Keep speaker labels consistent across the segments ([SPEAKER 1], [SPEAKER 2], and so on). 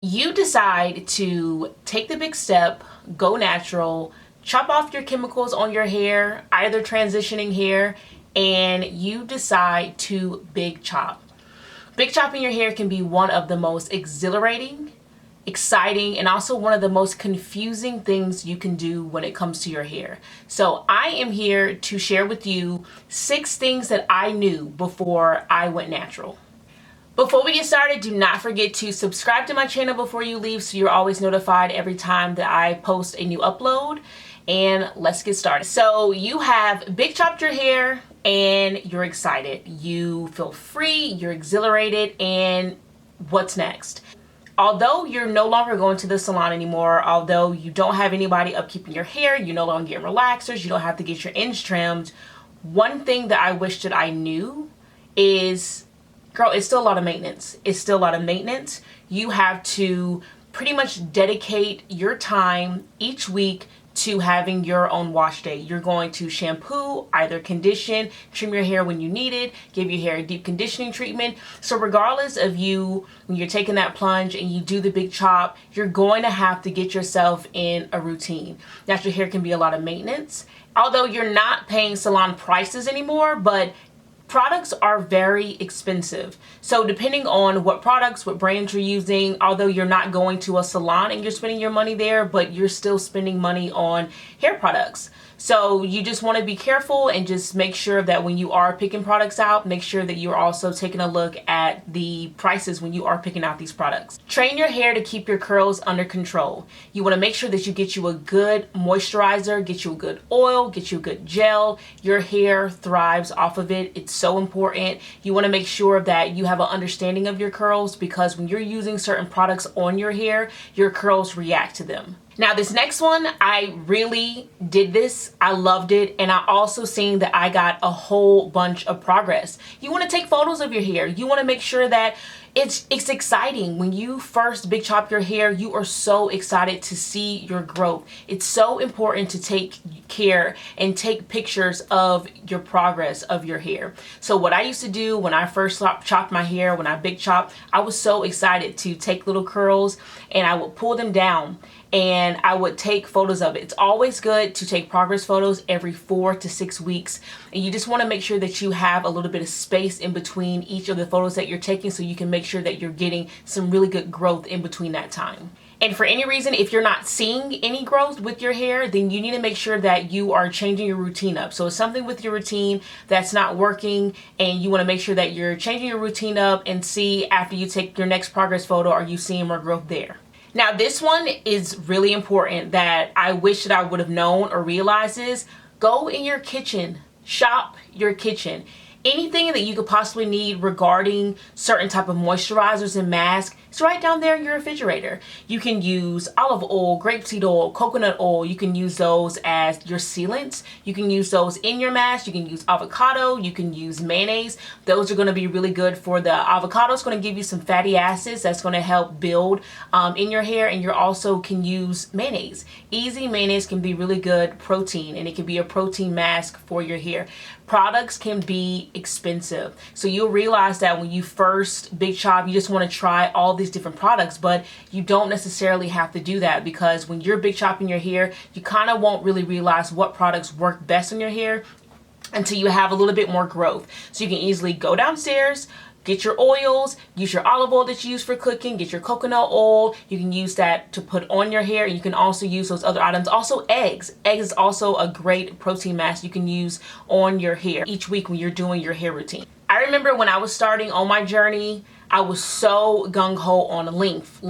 [SPEAKER 1] You decide to take the big step, go natural, chop off your chemicals on your hair, either transitioning hair, and you decide to big chop. Big chopping your hair can be one of the most exhilarating, exciting, and also one of the most confusing things you can do when it comes to your hair. So I am here to share with you 6 things that I knew before I went natural. Before we get started, do not forget to subscribe to my channel before you leave so you're always notified every time that I post a new upload. And let's get started. So you have big chopped your hair and you're excited. You feel free, you're exhilarated, and what's next? Although you're no longer going to the salon anymore, although you don't have anybody upkeeping your hair, you no longer get relaxers, you don't have to get your ends trimmed, one thing that I wish that I knew is, girl, it's still a lot of maintenance. It's still a lot of maintenance. You have to pretty much dedicate your time each week to having your own wash day. You're going to shampoo, either condition, trim your hair when you need it, give your hair a deep conditioning treatment. So regardless of you, when you're taking that plunge and you do the big chop, you're going to have to get yourself in a routine. Natural hair can be a lot of maintenance. Although you're not paying salon prices anymore, but products are very expensive. So depending on what products, what brands you're using, although you're not going to a salon and you're spending your money there, but you're still spending money on hair products. So you just want to be careful and just make sure that when you are picking products out, make sure that you're also taking a look at the prices when you are picking out these products. Train your hair to keep your curls under control. You want to make sure that you get you a good moisturizer, get you a good oil, get you a good gel. Your hair thrives off of it. It's so important. You want to make sure that you have an understanding of your curls, because when you're using certain products on your hair, your curls react to them. Now this next one, I really did this. I loved it. And I also seen that I got a whole bunch of progress. You want to take photos of your hair. You want to make sure that it's exciting. When you first big chop your hair, you are so excited to see your growth. It's so important to take care and take pictures of your progress of your hair. So what I used to do when I first chopped my hair, when I big chopped, I was so excited to take little curls and I would pull them down and I would take photos of it. It's always good to take progress photos every 4 to 6 weeks. And you just want to make sure that you have a little bit of space in between each of the photos that you're taking so you can make sure that you're getting some really good growth in between that time. And for any reason, if you're not seeing any growth with your hair, then you need to make sure that you are changing your routine up. So it's something with your routine that's not working, and you want to make sure that you're changing your routine up and see after you take your next progress photo, are you seeing more growth there? Now this one is really important that I wish that I would have known or realized is, go in your kitchen, shop your kitchen. Anything that you could possibly need regarding certain type of moisturizers and masks, it's right down there in your refrigerator. You can use olive oil, grapeseed oil, coconut oil. You can use those as your sealants. You can use those in your mask. You can use avocado. You can use mayonnaise. Those are going to be really good for the avocado. It's going to give you some fatty acids that's going to help build in your hair, and you also can use mayonnaise. Easy mayonnaise can be really good protein, and it can be a protein mask for your hair. Products can be expensive. So you'll realize that when you first big chop, you just want to try all these different products, but you don't necessarily have to do that, because when you're big chopping your hair, you kind of won't really realize what products work best on your hair until you have a little bit more growth. So you can easily go downstairs, get your oils, use your olive oil that you use for cooking, get your coconut oil. You can use that to put on your hair, and you can also use those other items. Also eggs. Eggs is also a great protein mask you can use on your hair each week when you're doing your hair routine. I remember when I was starting on my journey, I was so gung-ho on length.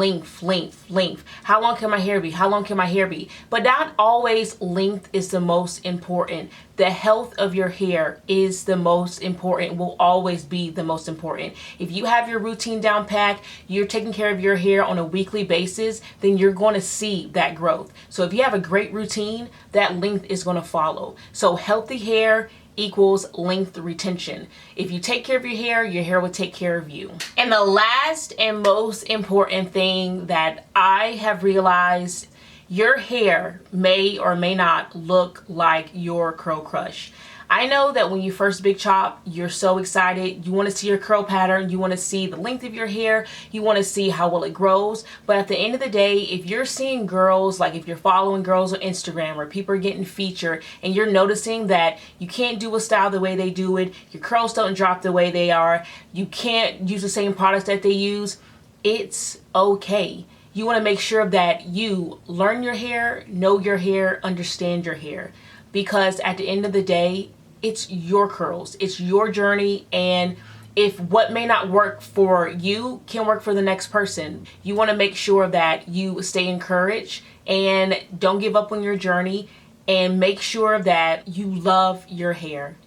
[SPEAKER 1] How long can my hair be? How long can my hair be? But not always length is the most important. The health of your hair is the most important, will always be the most important. If you have your routine down pat, you're taking care of your hair on a weekly basis, then you're going to see that growth. So if you have a great routine, that length is going to follow. So healthy hair equals length retention. If you take care of your hair will take care of you. And the last and most important thing that I have realized, your hair may or may not look like your curl crush. I know that when you first big chop, you're so excited. You want to see your curl pattern. You want to see the length of your hair. You want to see how well it grows. But at the end of the day, if you're seeing girls, like if you're following girls on Instagram where people are getting featured and you're noticing that you can't do a style the way they do it, your curls don't drop the way they are, you can't use the same products that they use, it's okay. You want to make sure that you learn your hair, know your hair, understand your hair. Because at the end of the day, it's your curls, it's your journey, and if what may not work for you can work for the next person, you want to make sure that you stay encouraged and don't give up on your journey, and make sure that you love your hair.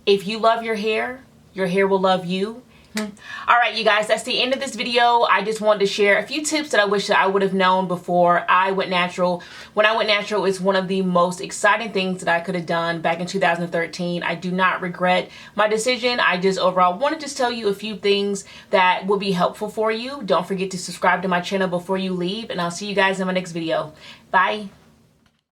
[SPEAKER 1] If you love your hair will love you. Alright you guys, that's the end of this video. I just wanted to share a few tips that I wish that I would have known before I went natural. When I went natural, it's one of the most exciting things that I could have done back in 2013. I do not regret my decision. I just overall want to just tell you a few things that will be helpful for you. Don't forget to subscribe to my channel before you leave, and I'll see you guys in my next video. Bye.